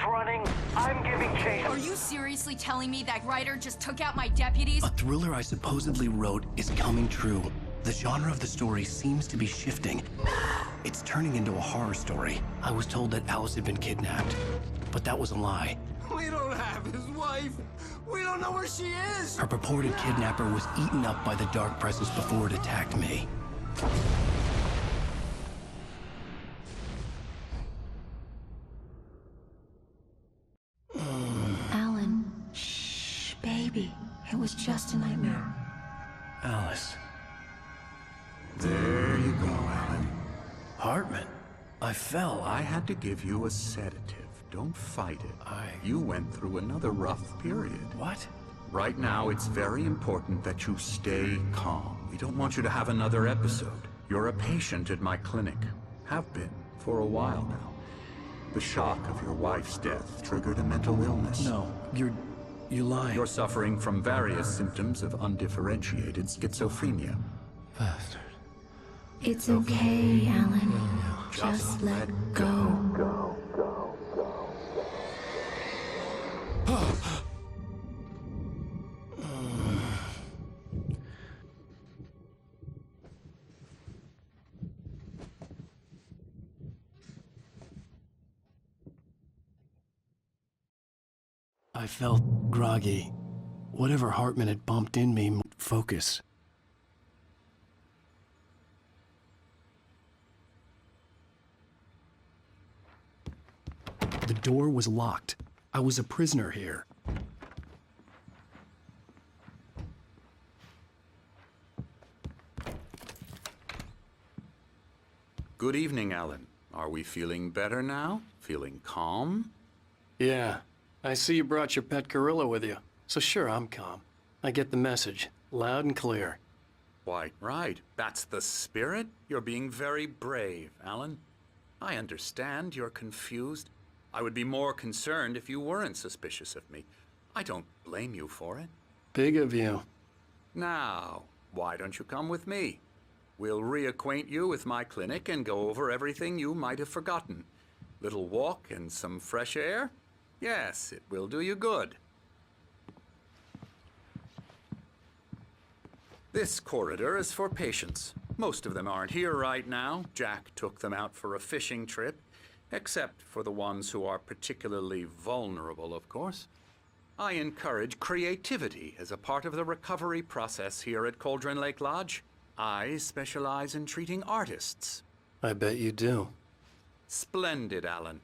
running. I'm giving chase. Are you seriously telling me that writer just took out my deputies? A thriller I supposedly wrote is coming true. The genre of the story seems to be shifting. It's turning into a horror story. I was told that Alice had been kidnapped, but that was a lie. We don't have his wife. We don't know where she is. Her purported kidnapper was eaten up by the dark presence before it attacked me. Alan, shh, baby. It was just a nightmare. Alice. There you go, Alan. Hartman. I fell. I had to give you a sedative. Don't fight it. You went through another rough period. What? Right now, it's very important that you stay calm. We don't want you to have another episode. You're a patient at my clinic. Have been for a while now. The shock of your wife's death triggered a mental illness. No, you're lying. You're suffering from various symptoms of undifferentiated schizophrenia. Bastard. It's okay, Alan. Just let go. I felt groggy. Whatever Hartman had bumped in me, focus. The door was locked. I was a prisoner here. Good evening, Alan. Are we feeling better now? Feeling calm? Yeah. I see you brought your pet gorilla with you. So sure, I'm calm. I get the message. Loud and clear. Why, right. That's the spirit. You're being very brave, Alan. I understand you're confused. I would be more concerned if you weren't suspicious of me. I don't blame you for it. Big of you. Now, why don't you come with me? We'll reacquaint you with my clinic and go over everything you might have forgotten. Little walk and some fresh air? Yes, it will do you good. This corridor is for patients. Most of them aren't here right now. Jack took them out for a fishing trip, except for the ones who are particularly vulnerable, of course. I encourage creativity as a part of the recovery process here at Cauldron Lake Lodge. I specialize in treating artists. I bet you do. Splendid, Alan.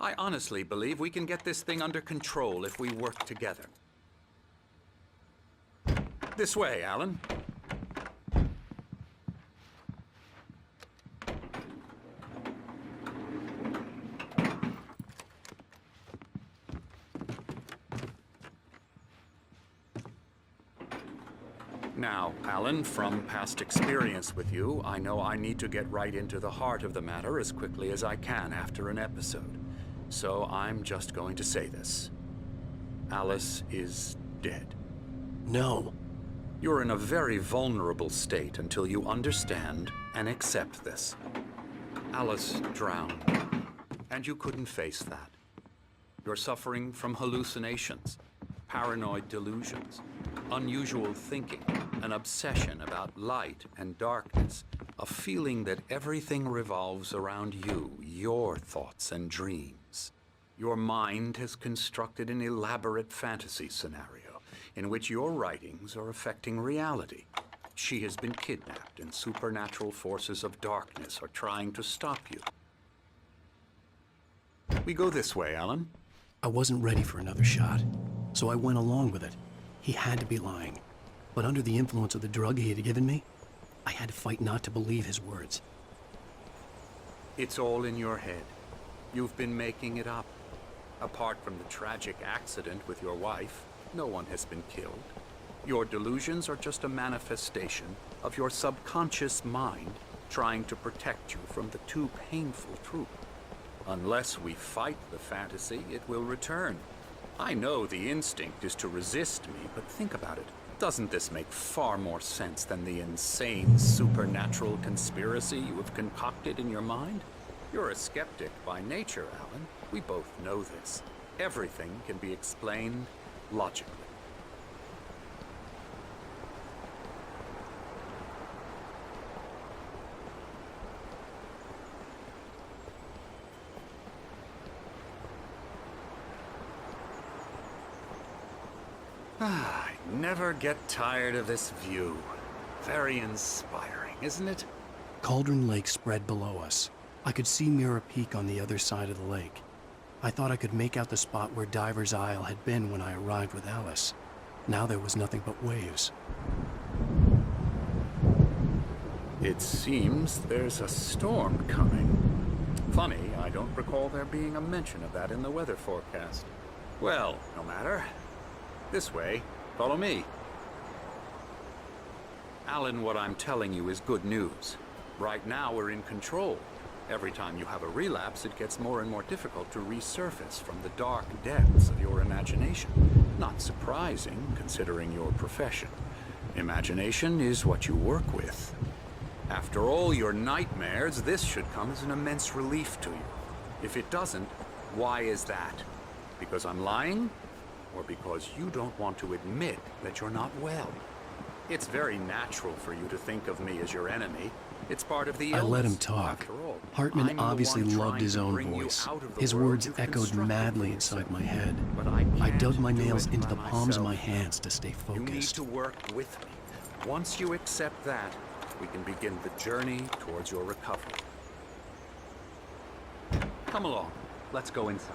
I honestly believe we can get this thing under control if we work together. This way, Alan. Now, Alan, from past experience with you, I know I need to get right into the heart of the matter as quickly as I can after an episode. So I'm just going to say this. Alice is dead. No. You're in a very vulnerable state until you understand and accept this. Alice drowned, and you couldn't face that. You're suffering from hallucinations, paranoid delusions, unusual thinking, an obsession about light and darkness, a feeling that everything revolves around you, your thoughts and dreams. Your mind has constructed an elaborate fantasy scenario in which your writings are affecting reality. She has been kidnapped, and supernatural forces of darkness are trying to stop you. We go this way, Alan. I wasn't ready for another shot, so I went along with it. He had to be lying. But under the influence of the drug he had given me, I had to fight not to believe his words. It's all in your head. You've been making it up. Apart from the tragic accident with your wife, no one has been killed. Your delusions are just a manifestation of your subconscious mind trying to protect you from the too painful truth. Unless we fight the fantasy, it will return. I know the instinct is to resist me, but think about it. Doesn't this make far more sense than the insane supernatural conspiracy you have concocted in your mind? You're a skeptic by nature, Alan. We both know this. Everything can be explained logically. I never get tired of this view. Very inspiring, isn't it? Cauldron Lake spread below us. I could see Mirror Peak on the other side of the lake. I thought I could make out the spot where Diver's Isle had been when I arrived with Alice. Now there was nothing but waves. It seems there's a storm coming. Funny, I don't recall there being a mention of that in the weather forecast. Well, no matter. This way. Follow me. Alan, what I'm telling you is good news. Right now, we're in control. Every time you have a relapse, it gets more and more difficult to resurface from the dark depths of your imagination. Not surprising, considering your profession. Imagination is what you work with. After all your nightmares, this should come as an immense relief to you. If it doesn't, why is that? Because I'm lying? Or because you don't want to admit that you're not well? It's very natural for you to think of me as your enemy. It's part of the illness. I let him talk. After all, Hartman obviously loved his own voice. His words echoed madly inside my head. But I dug my can't do nails it into the by palms of my myself. hands to stay You need focused. to work with me. Once you accept that, we can begin the journey towards your recovery. Come along. Let's go inside.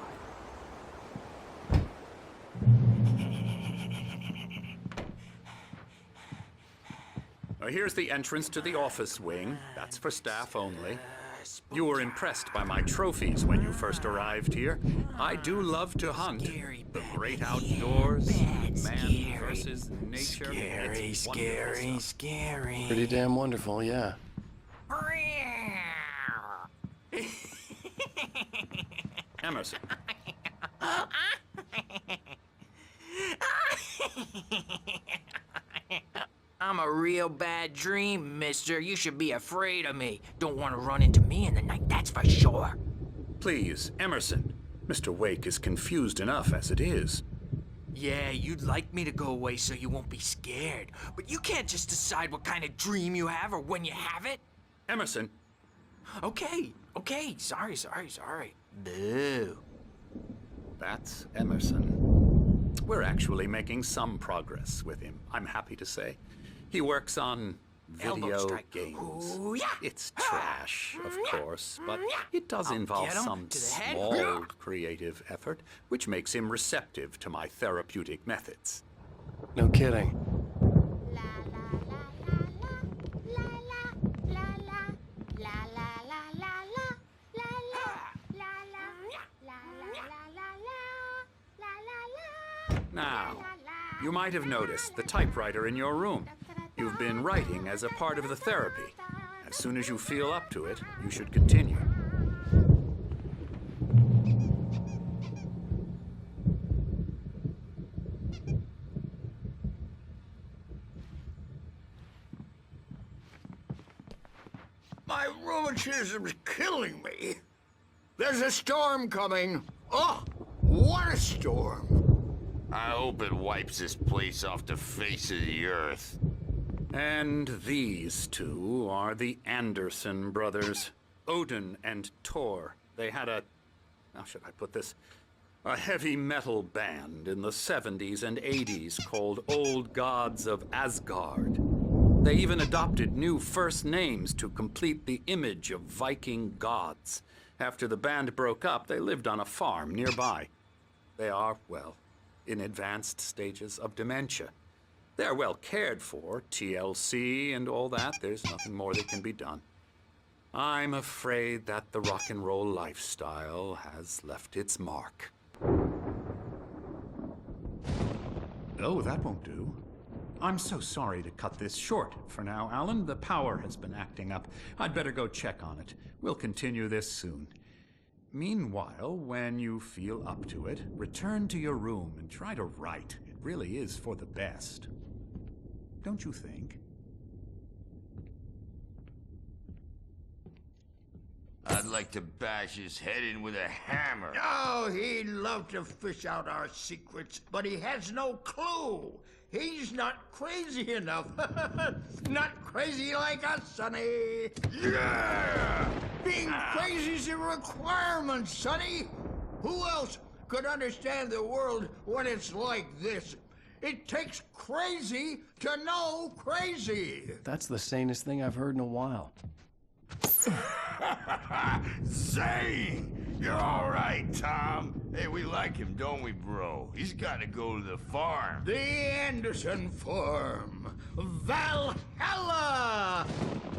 Now, here's the entrance to the office wing. That's for staff only. You were impressed by my trophies when you first arrived here. I do love to hunt. The great outdoors, man versus nature. It's wonderful stuff. Pretty damn wonderful, yeah. Emerson. I'm a real bad dream, mister. You should be afraid of me. Don't want to run into me in the night, that's for sure. Please, Emerson. Mr. Wake is confused enough as it is. Yeah, you'd like me to go away so you won't be scared. But you can't just decide what kind of dream you have or when you have it. Emerson, Okay. Sorry. Boo. that's Emerson. We're actually making some progress with him, I'm happy to say. He works on Elbow video strike. games. Ooh, yeah. It's trash, of course, but it does I'll involve get 'em some to the head. small creative effort, which makes him receptive to my therapeutic methods. No kidding. Now, you might have noticed the typewriter in your room. You've been writing as a part of the therapy. As soon as you feel up to it, you should continue. My rheumatism's killing me. There's a storm coming. Oh, what a storm. I hope it wipes this place off the face of the earth. And these two are the Anderson brothers, Odin and Thor. They had how should I put this? A heavy metal band in the 70s and 80s called Old Gods of Asgard. They even adopted new first names to complete the image of Viking gods. After the band broke up, they lived on a farm nearby. They are, well, in advanced stages of dementia. They're well cared for, TLC and all that. There's nothing more that can be done. I'm afraid that the rock and roll lifestyle has left its mark. Oh, that won't do. I'm so sorry to cut this short for now, Alan. The power has been acting up. I'd better go check on it. We'll continue this soon. Meanwhile, when you feel up to it, return to your room and try to write. It really is for the best. Don't you think? I'd like to bash his head in with a hammer. Oh, he'd love to fish out our secrets, but he has no clue. He's not crazy enough. Not crazy like us, Sonny. Yeah! Being crazy's a requirement, Sonny. Who else could understand the world when it's like this? It takes crazy to know crazy. That's the sanest thing I've heard in a while. Zane! You're all right, Tom. Hey, we like him, don't we, bro? He's got to go to the farm. The Anderson Farm. Valhalla!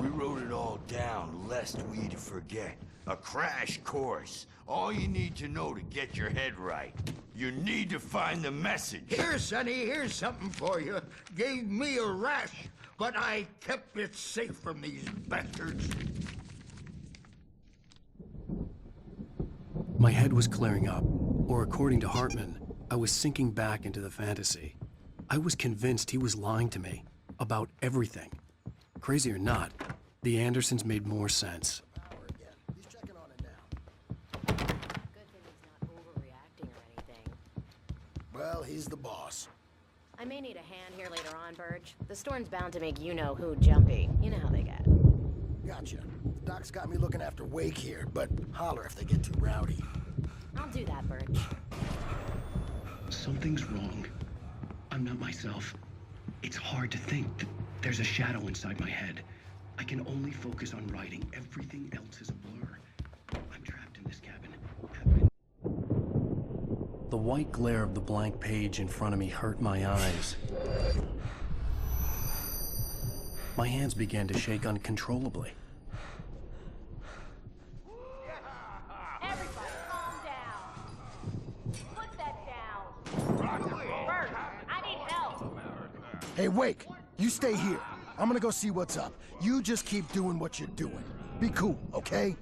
We wrote it all down, lest we'd forget. A crash course. All you need to know to get your head right. You need to find the message. Here, Sonny, here's something for you. Gave me a rash, but I kept it safe from these bastards. My head was clearing up, or according to Hartman, I was sinking back into the fantasy. I was convinced he was lying to me about everything. Crazy or not, the Andersons made more sense. Good thing he's not overreacting or anything. Well, he's the boss. I may need a hand here later on, Burge. The storm's bound to make you-know-who jumpy. You know how they get. Gotcha. The doc's got me looking after Wake here, but holler if they get too rowdy. I'll do that, Burge. Something's wrong. I'm not myself. It's hard to think that there's a shadow inside my head. I can only focus on writing. Everything else is a blur. I'm trapped in this cabin. The white glare of the blank page in front of me hurt my eyes. My hands began to shake uncontrollably. Everybody, calm down. Put that down. Burge, I need help. Hey, Wake, you stay here. I'm gonna go see what's up. You just keep doing what you're doing. Be cool, okay?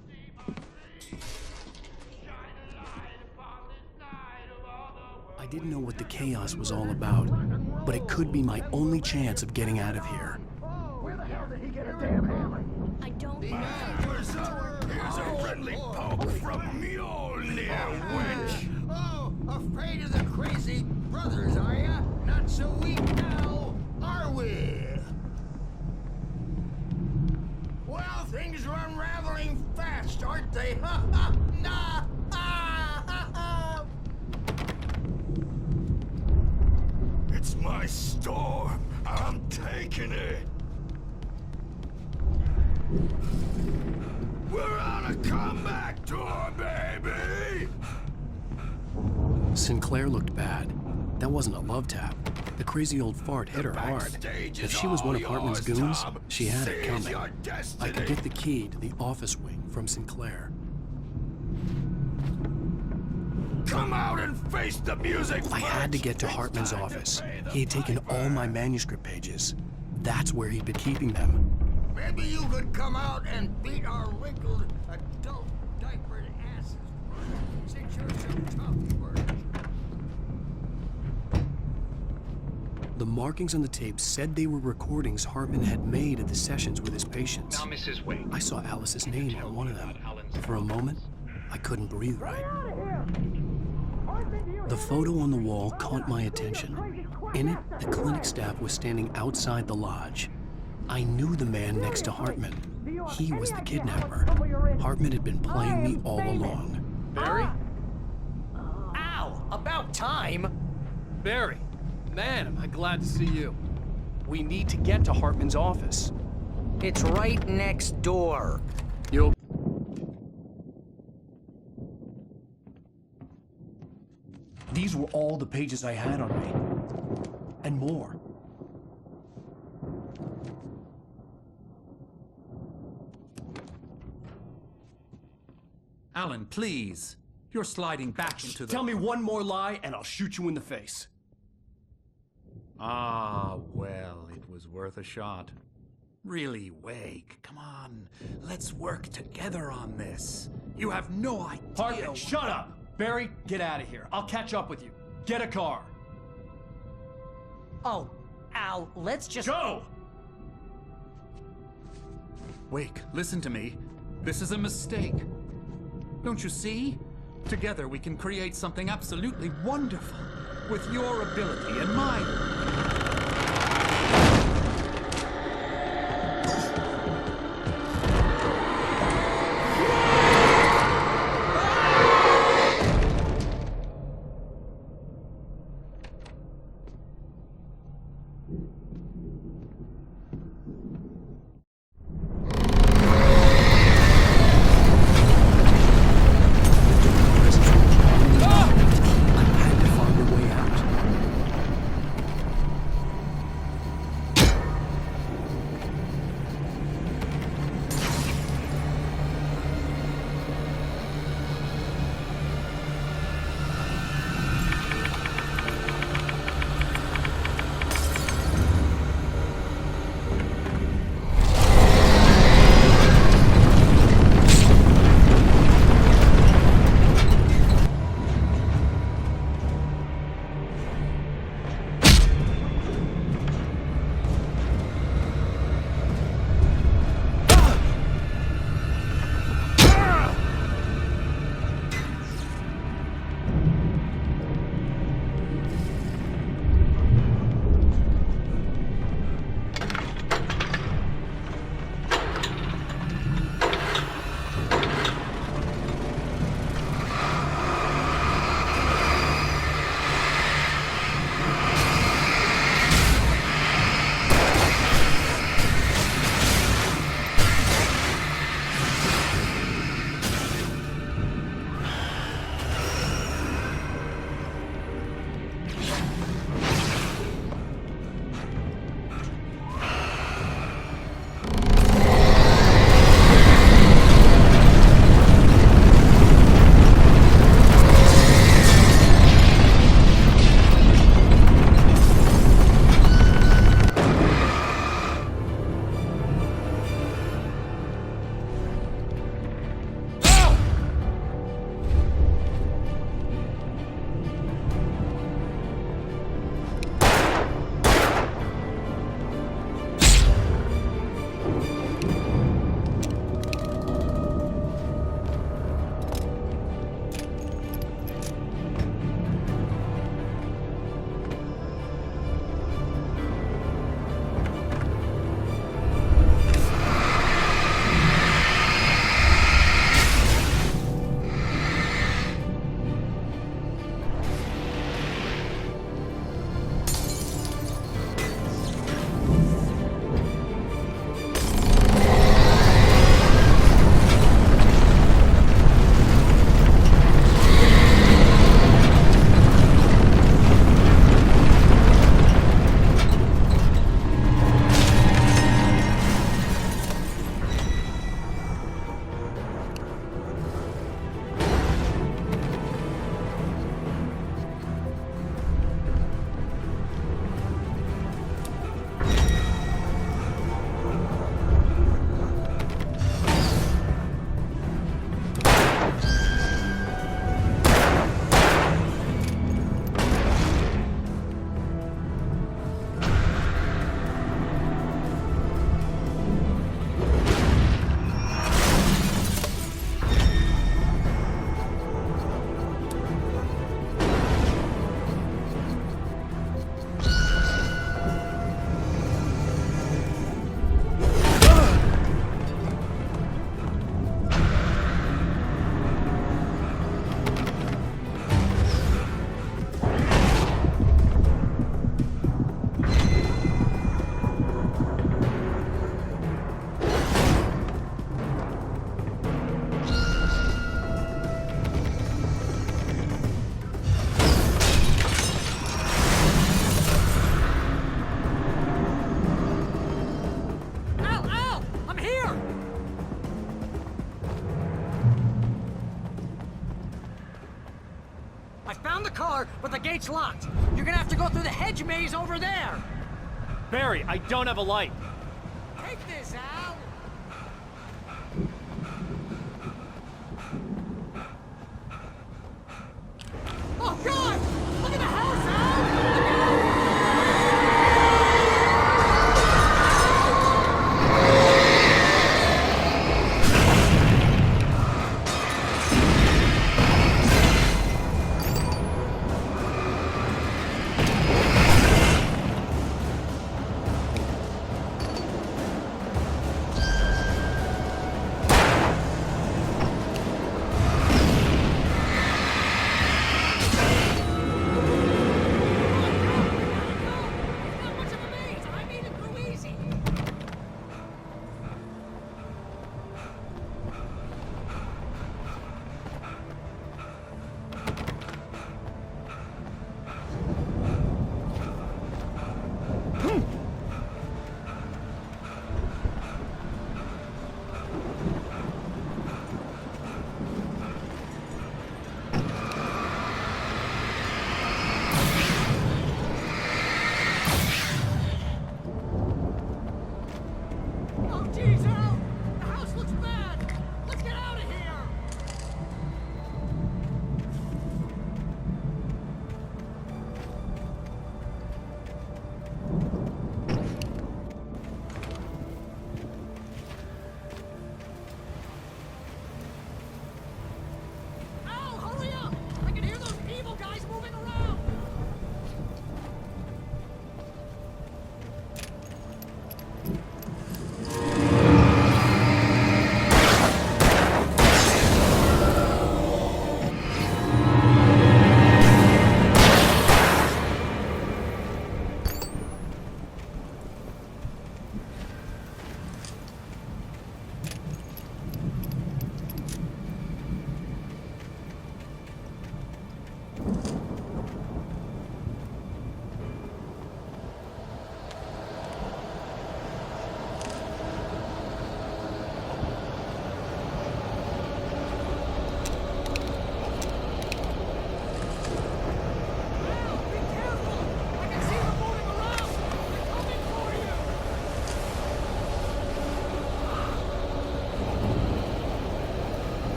I didn't know what the chaos was all about, but it could be my only chance of getting out of here. Where the hell did he get a damn hammer? I don't know. Here's a friendly poke from Mjolnir, wench. Oh, afraid of the crazy brothers, are ya? Not so weak now, are we? Well, things are unraveling fast, aren't they? Ha ha! Nah! Ah, ha, ha. It's my storm. I'm taking it. We're on a comeback tour, baby! Sinclair looked bad. That wasn't a love tap. The crazy old fart hit her hard. If she was one of Hartman's goons, she had it coming. I could get the key to the office wing from Sinclair. Come out and face the music! I had to get to Hartman's office. He had taken all my manuscript pages. That's where he'd been keeping them. Maybe you could come out and beat our wrinkled adult diapered asses, since you're so tough, Burge. The markings on the tape said they were recordings Hartman had made at the sessions with his patients. Now, Mrs. Wake. I saw Alice's name on one of them. For a moment, I couldn't breathe right. The photo on the wall caught my attention. In it, the clinic staff was standing outside the lodge. I knew the man next to Hartman. He was the kidnapper. Hartman had been playing me all along. Barry? Ow! About time! Barry, man, am I glad to see you. We need to get to Hartman's office. It's right next door. You'll... These were all the pages I had on me. And more. Alan, please. You're sliding back into the... Tell me one more lie and I'll shoot you in the face. Ah, well, it was worth a shot. Really, Wake, come on. Let's work together on this. You have no idea... Hartman, shut up! Barry, get out of here. I'll catch up with you. Get a car. Oh, Al, let's just... Go! Wake, listen to me. This is a mistake. Don't you see? Together we can create something absolutely wonderful. With your ability and mine. but the gate's locked. You're gonna have to go through the hedge maze over there. Barry, I don't have a light. Take this, Al. Oh, God! Look at the house, Al!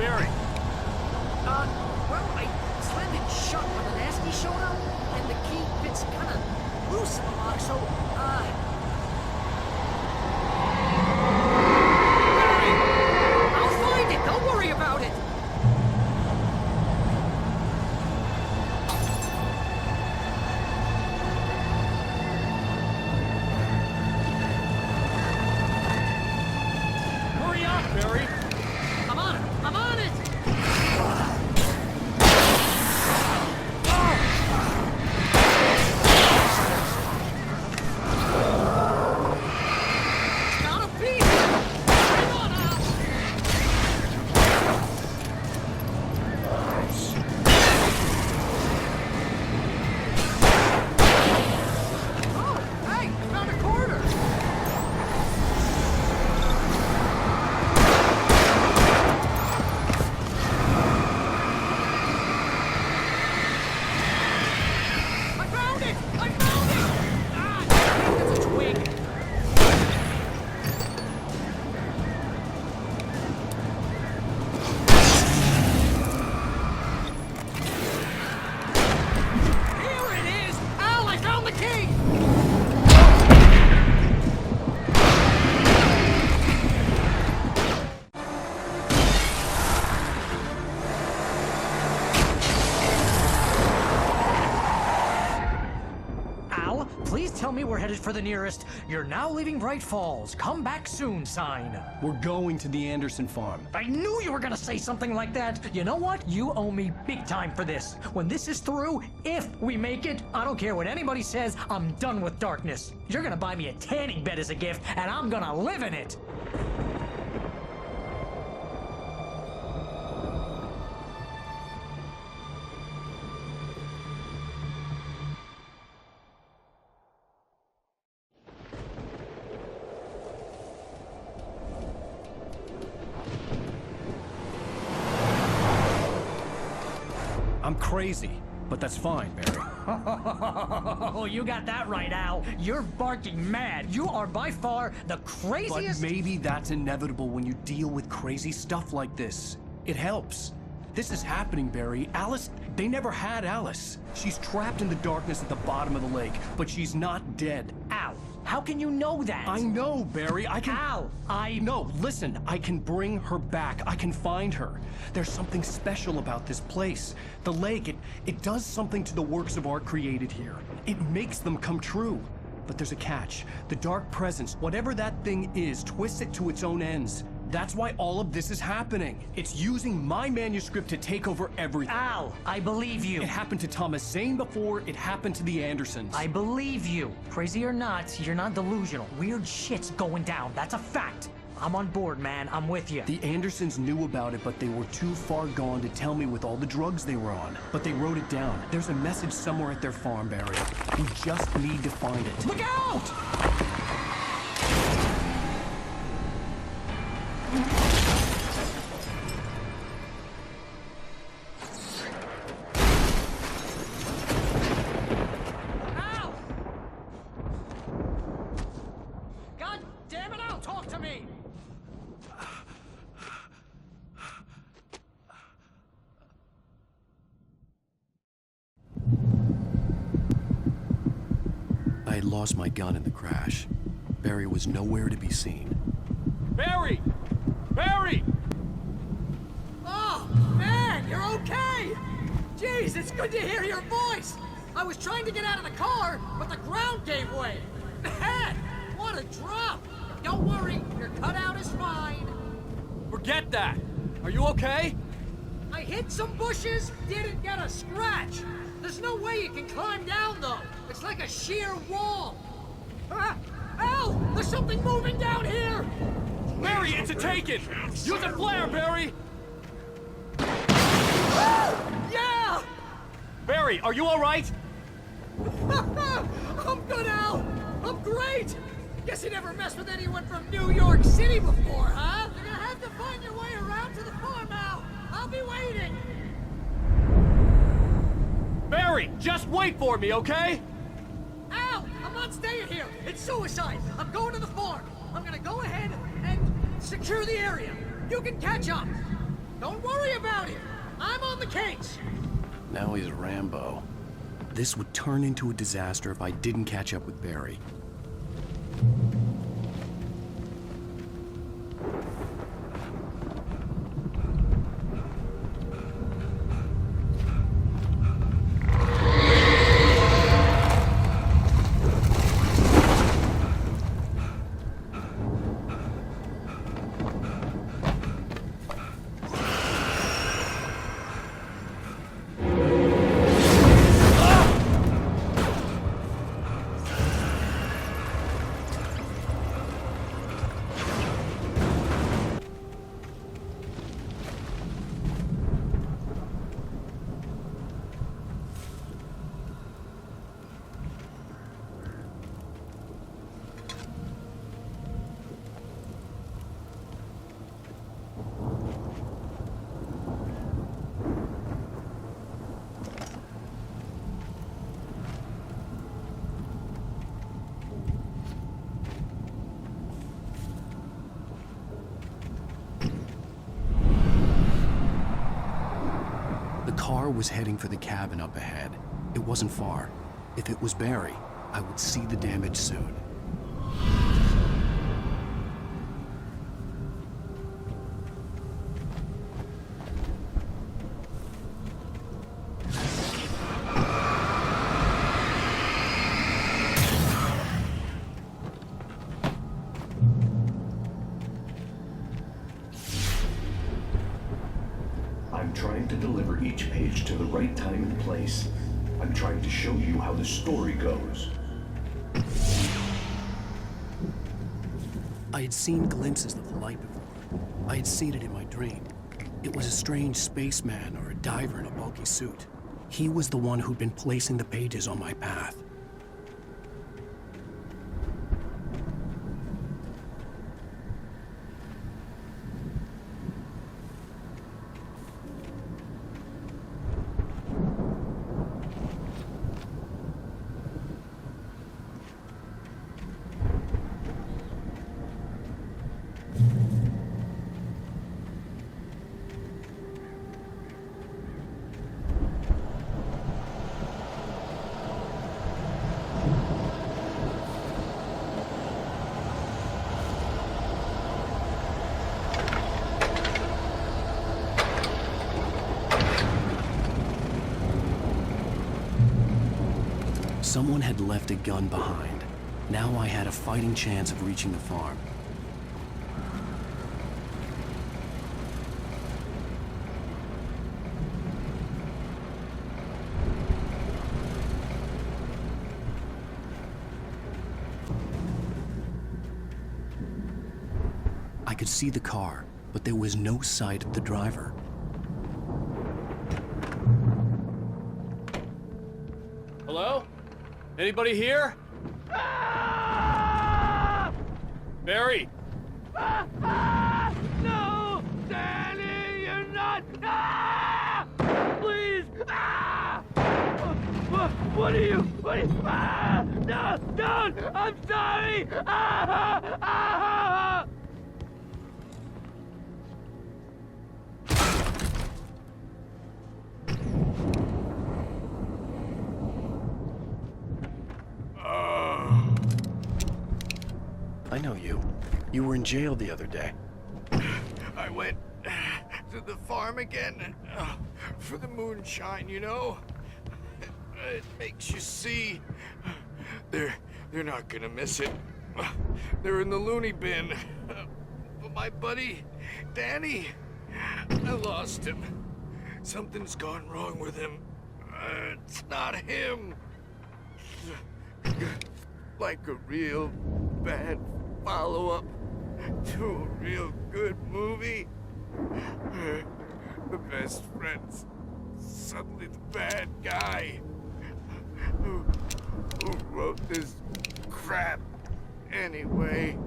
Barry. Well, I slammed it shut when the nasty showed up, and the key fits kind of loose in the lock, so, Barry! I'll find it! Don't worry about it! Hurry up, Barry! I'm on it! I'm on it! Gotta be here! Hang on, Al! Oh, hey! I found a quarter! I found it! I found it! Ah, that's a twig. Here it is! Al, I found the key! Al, please tell me we're headed for the nearest "You're now leaving Bright Falls. Come back soon" sign. We're going to the Anderson farm. I knew you were gonna say something like that. You know what? You owe me big time for this. When this is through, if we make it, I don't care what anybody says, I'm done with darkness. You're gonna buy me a tanning bed as a gift, and I'm gonna live in it. I'm crazy, but that's fine, Barry. Oh, you got that right, Al. You're barking mad. You are by far the But craziest. maybe that's inevitable when you deal with crazy stuff like this. It helps. This is happening, Barry. Alice, they never had Alice. She's trapped in the darkness at the bottom of the lake, but she's not dead. Al, how can you know that? I know, Barry. I can... Al, No, listen. I can bring her back. I can find her. There's something special about this place. The lake, it does something to the works of art created here. It makes them come true. But there's a catch. The dark presence, whatever that thing is, twists it to its own ends. That's why all of this is happening. It's using my manuscript to take over everything. Al, I believe you. It happened to Thomas Zane before, it happened to the Andersons. I believe you. Crazy or not, you're not delusional. Weird shit's going down. That's a fact. I'm on board, man. I'm with you. The Andersons knew about it, but they were too far gone to tell me with all the drugs they were on. But they wrote it down. There's a message somewhere at their farm, Barry. We just need to find it. Look out! Al! God damn it, Al, talk to me! I had lost my gun in the crash. Barry was nowhere to be seen. Barry! Barry! Oh, man, you're okay! Jeez, it's good to hear your voice! I was trying to get out of the car, but the ground gave way! Man, what a drop! Don't worry, your cutout is fine. Forget that! Are you okay? I hit some bushes, didn't get a scratch. There's no way you can climb down, though. It's like a sheer wall. Ah! Al! There's something moving down here! Barry, it's a taken! Use a flare, Barry! Yeah! Barry, are you alright? I'm good, Al! I'm great! Guess you never messed with anyone from New York City before, huh? You're gonna have to find your way around to the farm, Al! I'll be waiting! Barry, just wait for me, okay? Al! I'm not staying here! It's suicide! I'm going to the farm! I'm gonna go ahead and secure the area! You can catch up! Don't worry! Now he's Rambo. This would turn into a disaster if I didn't catch up with Barry. The car was heading for the cabin up ahead. It wasn't far. If it was Barry, I would see the damage soon. I'm trying to deliver each page to the right time and place. I'm trying to show you how the story goes. I had seen glimpses of the light before. I had seen it in my dream. It was a strange spaceman or a diver in a bulky suit. He was the one who'd been placing the pages on my path. Someone had left a gun behind. Now I had a fighting chance of reaching the farm. I could see the car, but there was no sight of the driver. Hello? Anybody here? Barry! No! Danny, you're not! Please! What are you? No! Don't! I'm sorry! I know you. You were in jail the other day. I went to the farm again for the moonshine, you know? It makes you see. They're not gonna miss it. They're in the loony bin. But my buddy, Danny, I lost him. Something's gone wrong with him. It's not him. Like a real bad follow-up to a real good movie. The best friend's suddenly the bad guy who wrote this crap anyway.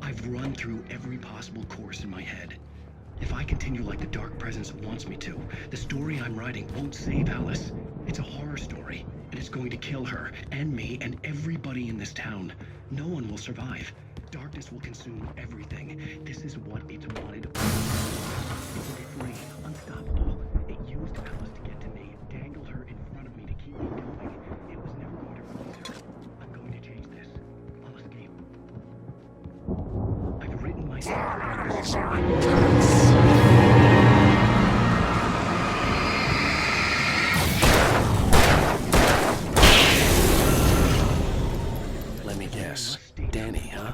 I've run through every possible course in my head. If I continue like the Dark Presence wants me to, the story I'm writing won't save Alice. It's a horror story, and it's going to kill her, and me, and everybody in this town. No one will survive. darkness will consume everything. This is what it's wanted. It will be free, unstoppable. It used Alice to get to me, dangled her in front of me to keep me going. It was never going to release her. I'm going to change this. I'll escape. I've written myself out of this story. Let me guess. Danny, huh?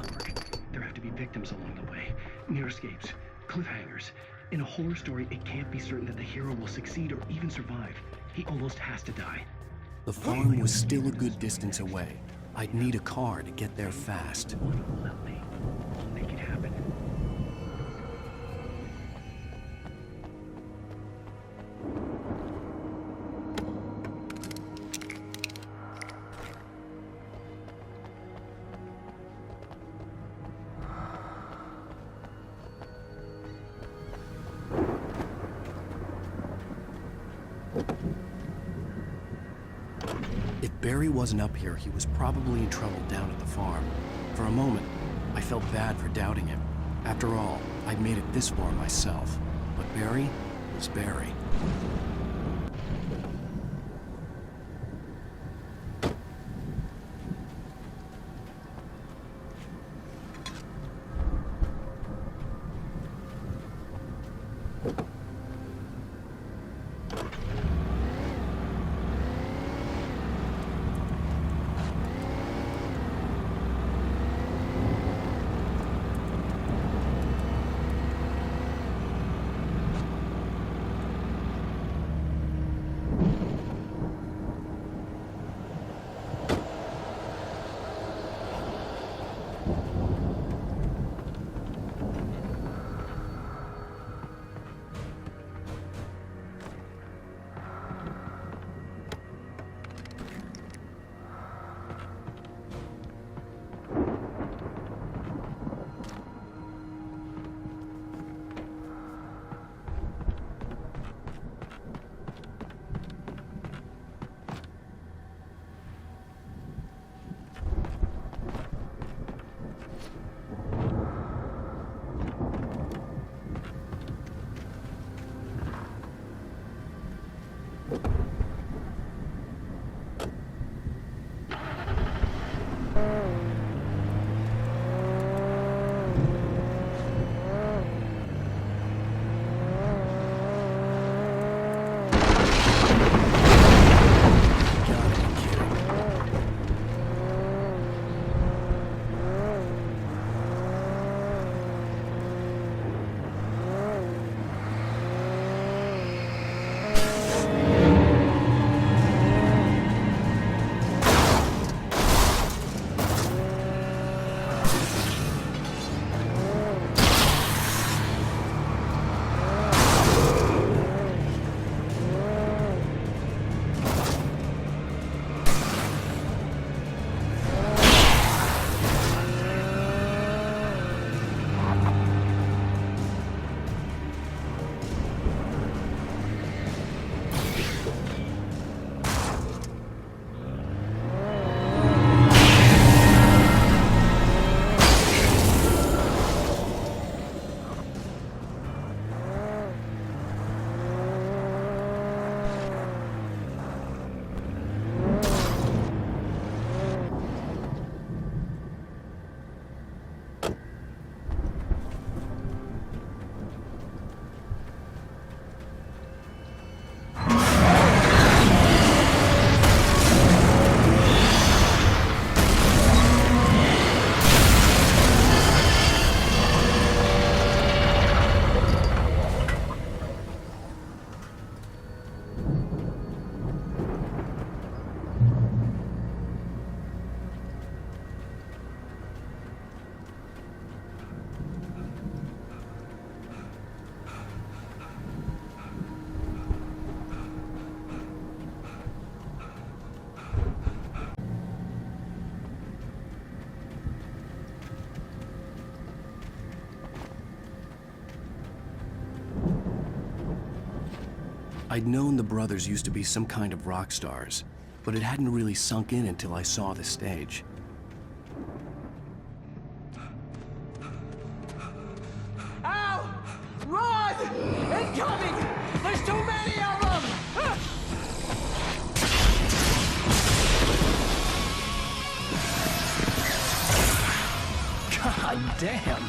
There have to be victims along the way. Near escapes. Cliffhangers. In a horror story, it can't be certain that the hero will succeed or even survive. He almost has to die. The farm was still a good distance away. I'd need a car to get there fast. Let me. I'll make it happen. If Barry wasn't up here, he was probably in trouble down at the farm. For a moment, I felt bad for doubting him. After all, I'd made it this far myself. But Barry was Barry. I'd known the brothers used to be some kind of rock stars, but it hadn't really sunk in until I saw the stage. God damn.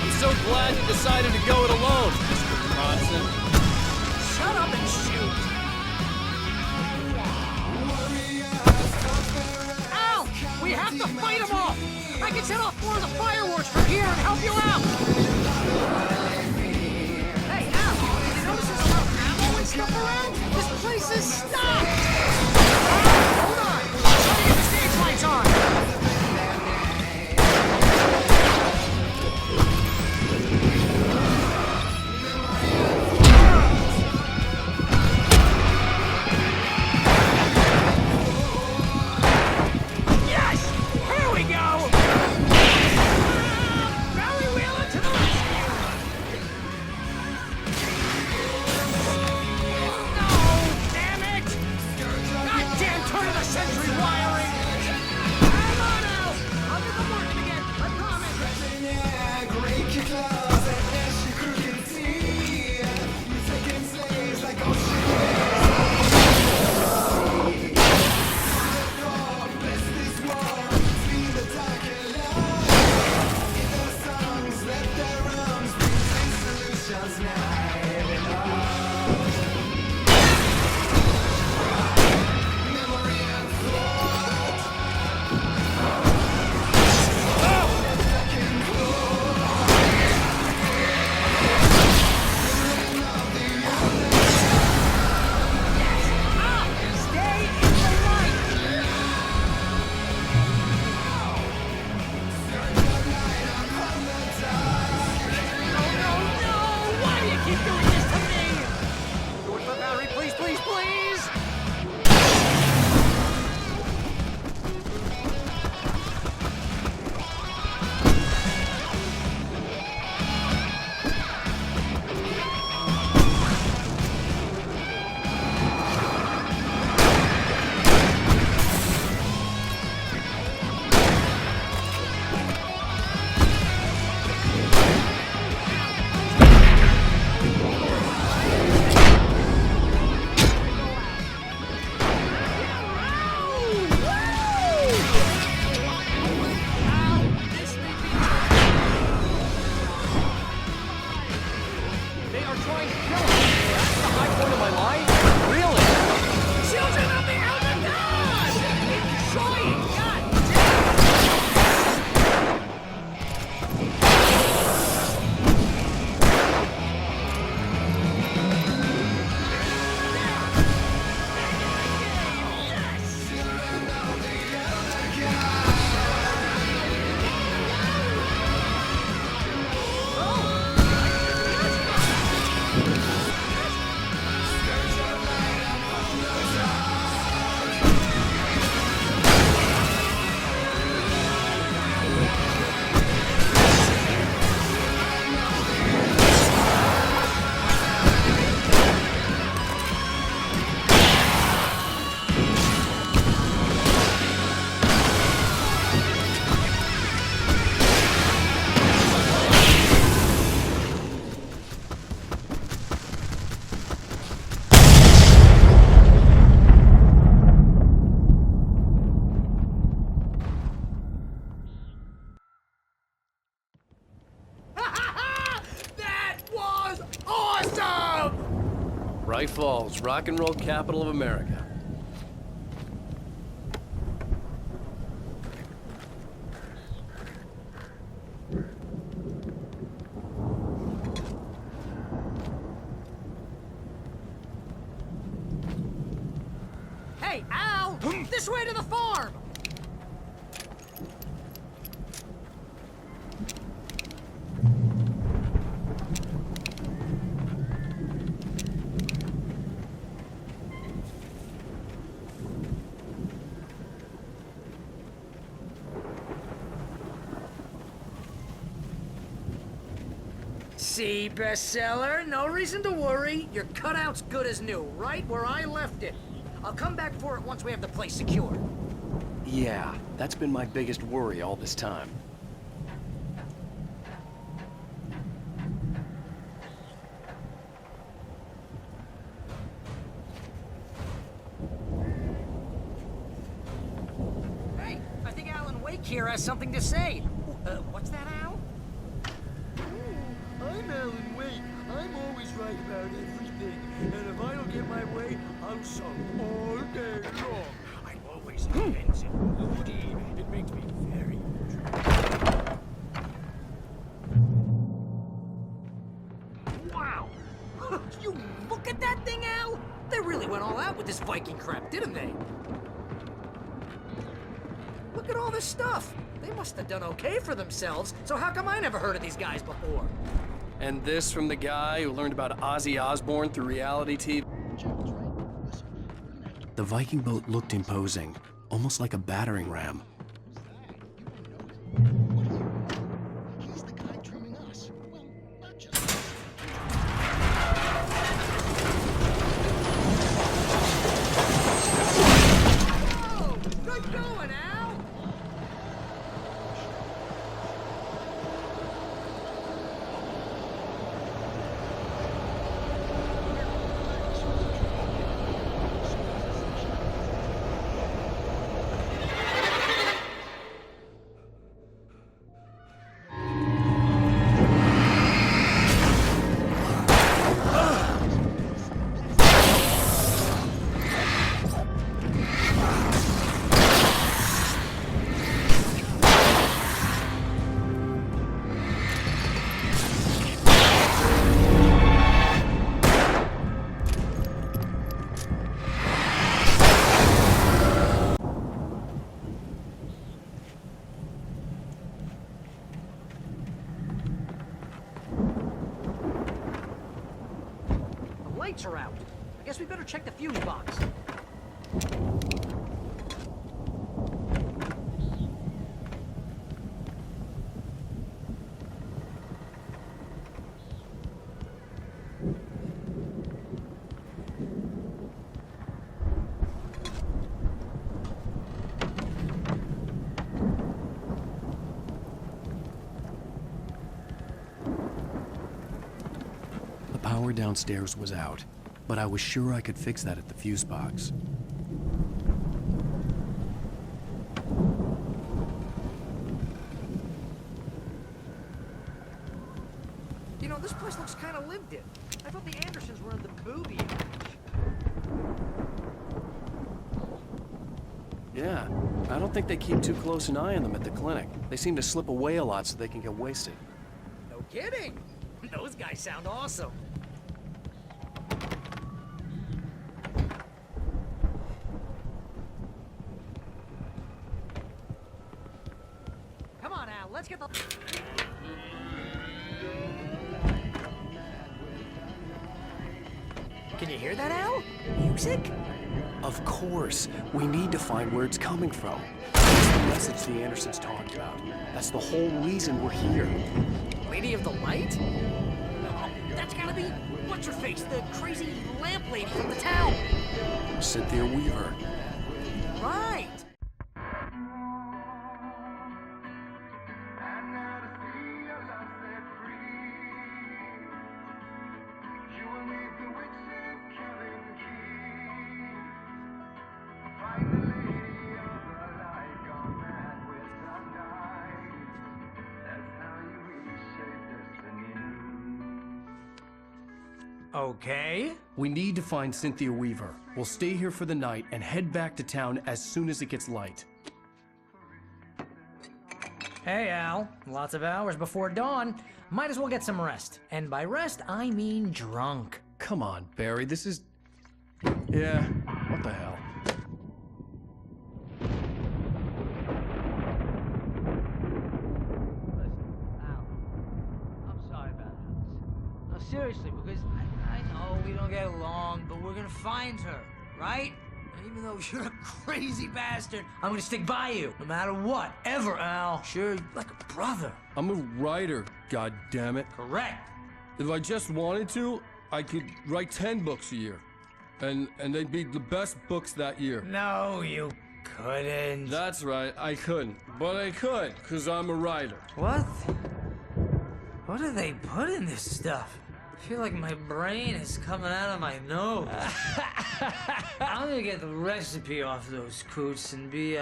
I'm so glad you decided to go it alone, Mr. Bronson. Shut up and shoot! Al! We have to fight them off! I can set off more of the fireworks from here and help you out! Hey, Al! Did you notice there's a lot of ammo and stuff around? This place is stocked! Hold on! I'm trying to get the stage lights on! Bright Falls, rock and roll capital of America. Hey, Al! This way to the farm! See, bestseller? No reason to worry. Your cutout's good as new, right where I left it. I'll come back for it once we have the place secured. Yeah, that's been my biggest worry all this time. here has something to say. What's that, Al? I'm Alan Wake. I'm always right about everything. And if I don't get my way, I'll sulk all day long. I'm always intense and moody. It makes me very Wow! You look at that thing, Al! They really went all out with this Viking crap, didn't they? Look at all this stuff. They must have done okay for themselves, so how come I never heard of these guys before? And this from the guy who learned about Ozzy Osbourne through reality TV. The Viking boat looked imposing, almost like a battering ram. Good going, Al! Lights are out. I guess we better check the fuse box. The power downstairs was out, but I was sure I could fix that at the fuse box. You know, this place looks kind of lived in. I thought the Andersons were in the booby. Yeah, I don't think they keep too close an eye on them at the clinic. They seem to slip away a lot so they can get wasted. No kidding. Those guys sound awesome. Come on, Al, let's get the... Can you hear that, Al? Music? Of course. We need to find where it's coming from. That's the message the Andersons talked about. That's the whole reason we're here. Lady of the Light? Oh, that's gotta be... What's-her-face? The crazy lamp lady from the town. Cynthia Weaver. Right. Okay. We need to find Cynthia Weaver. We'll stay here for the night and head back to town as soon as it gets light. Hey, Al. Lots of hours before dawn. Might as well get some rest. And by rest, I mean drunk. Come on, Barry, this is... Yeah, what the hell? I'm sorry about this. No, seriously, because I know we don't get along, but we're gonna find her, right? And even though you're a crazy bastard, I'm gonna stick by you, no matter what, ever, Al. Sure, like a brother. I'm a writer, goddammit. Correct. If I just wanted to, I could write 10 books a year. And they'd be the best books that year. No, you couldn't. That's right, I couldn't. But I could, because I'm a writer. What? What do they put in this stuff? I feel like my brain is coming out of my nose. I'm gonna get the recipe off those coots and be,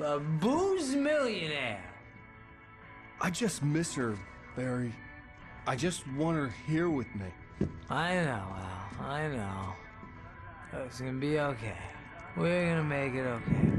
A booze millionaire. I just miss her, Barry. I just want her here with me. I know, Al. I know. It's gonna be okay. We're gonna make it okay.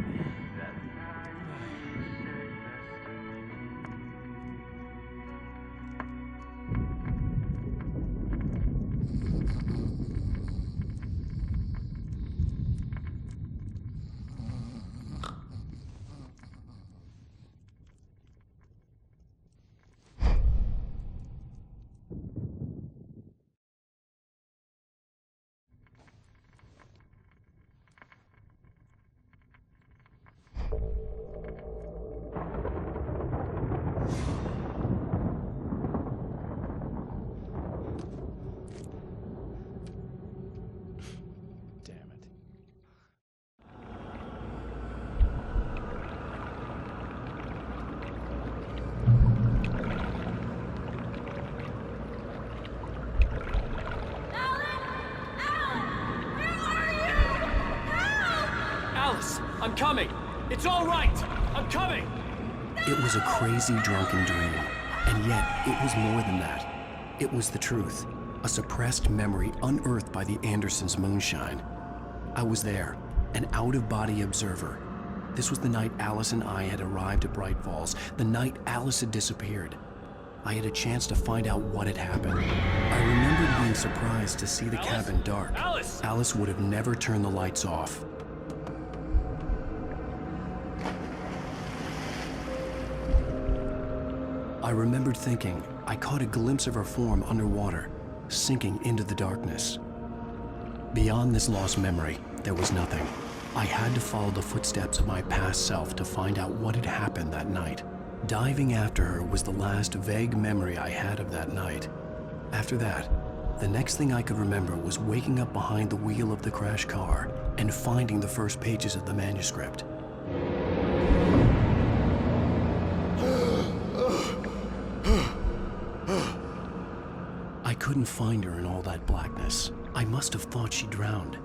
I'm coming! It's all right! I'm coming! It was a crazy drunken dream, and yet it was more than that. It was the truth, a suppressed memory unearthed by the Andersons' moonshine. I was there, an out-of-body observer. This was the night Alice and I had arrived at Bright Falls, the night Alice had disappeared. I had a chance to find out what had happened. I remembered being surprised to see the cabin dark. Alice would have never turned the lights off. I remembered thinking I caught a glimpse of her form underwater, sinking into the darkness. Beyond this lost memory, there was nothing. I had to follow the footsteps of my past self to find out what had happened that night. Diving after her was the last vague memory I had of that night. After that, the next thing I could remember was waking up behind the wheel of the crashed car and finding the first pages of the manuscript. I couldn't find her in all that blackness. I must have thought she drowned.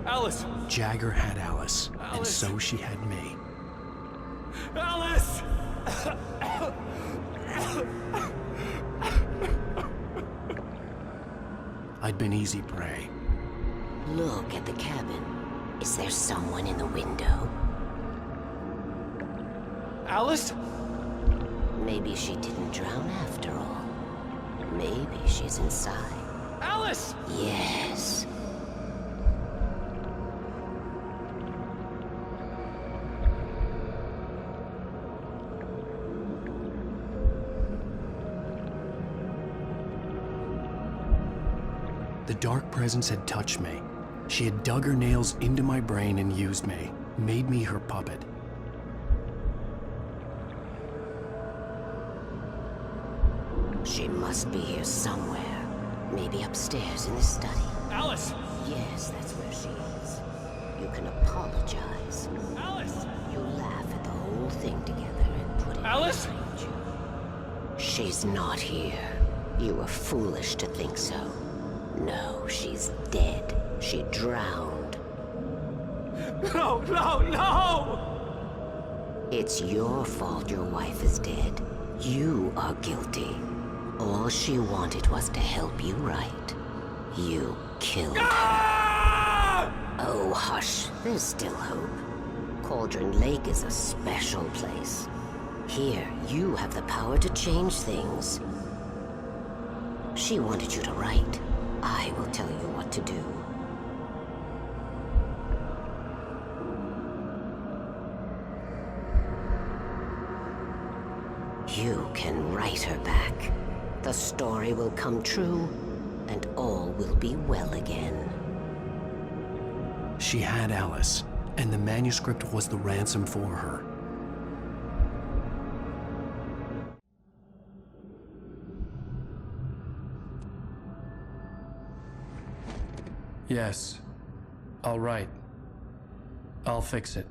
Alice! Jagger had Alice, and so she had me. Alice! I'd been easy prey. Look at the cabin. Is there someone in the window? Alice? Maybe she didn't drown after all. Maybe she's inside. Alice! Yes. The dark presence had touched me. She had dug her nails into my brain and used me, made me her puppet. She must be here somewhere. Maybe upstairs in the study. Alice! Yes, that's where she is. You can apologize. Alice! You laugh at the whole thing together and put it Alice! behind you. She's not here. You were foolish to think so. No, she's dead. She drowned. No, no, no! It's your fault your wife is dead. You are guilty. All she wanted was to help you right. You killed her. Oh, hush. There's still hope. Cauldron Lake is a special place. Here, you have the power to change things. She wanted you to write. I will tell you what to do. You can write her back. The story will come true, and all will be well again. She had Alice, and the manuscript was the ransom for her. Yes. All right. I'll fix it.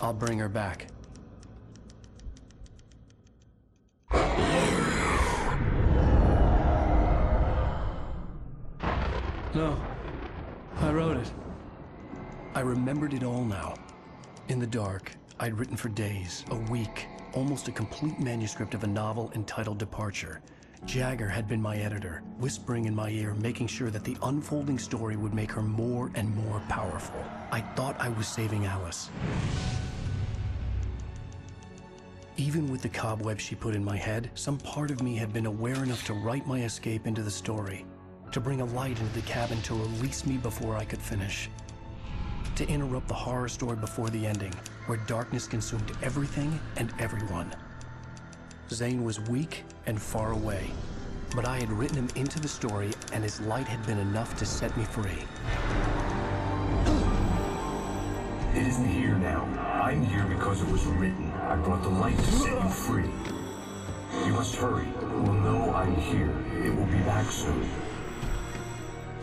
I'll bring her back. No. I wrote it. I remembered it all now. In the dark, I'd written for days, a week, almost a complete manuscript of a novel entitled Departure. Jagger had been my editor, whispering in my ear, making sure that the unfolding story would make her more and more powerful. I thought I was saving Alice. Even with the cobwebs she put in my head, some part of me had been aware enough to write my escape into the story, to bring a light into the cabin to release me before I could finish, to interrupt the horror story before the ending, where darkness consumed everything and everyone. Zane was weak and far away, but I had written him into the story, and his light had been enough to set me free. It isn't here now. I'm here because it was written. I brought the light to set you free. You must hurry. We'll know I'm here. It will be back soon.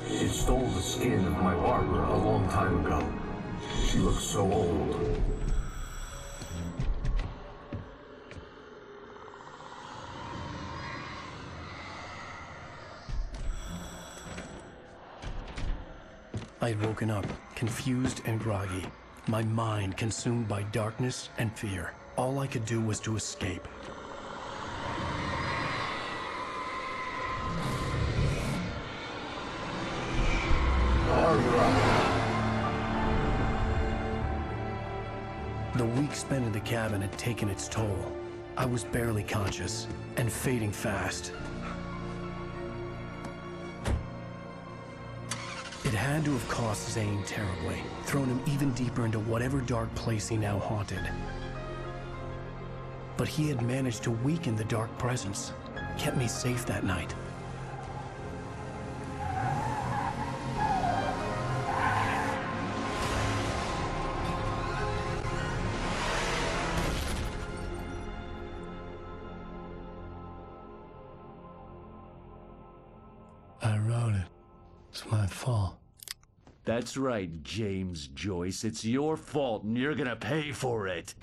It stole the skin of my barber a long time ago. She looks so old. I had woken up, confused and groggy, my mind consumed by darkness and fear. All I could do was to escape. The week spent in the cabin had taken its toll. I was barely conscious, and fading fast. It had to have cost Zane terribly, thrown him even deeper into whatever dark place he now haunted. But he had managed to weaken the dark presence, kept me safe that night. I wrote it. It's my fault. That's right, James Joyce. It's your fault, and you're gonna pay for it.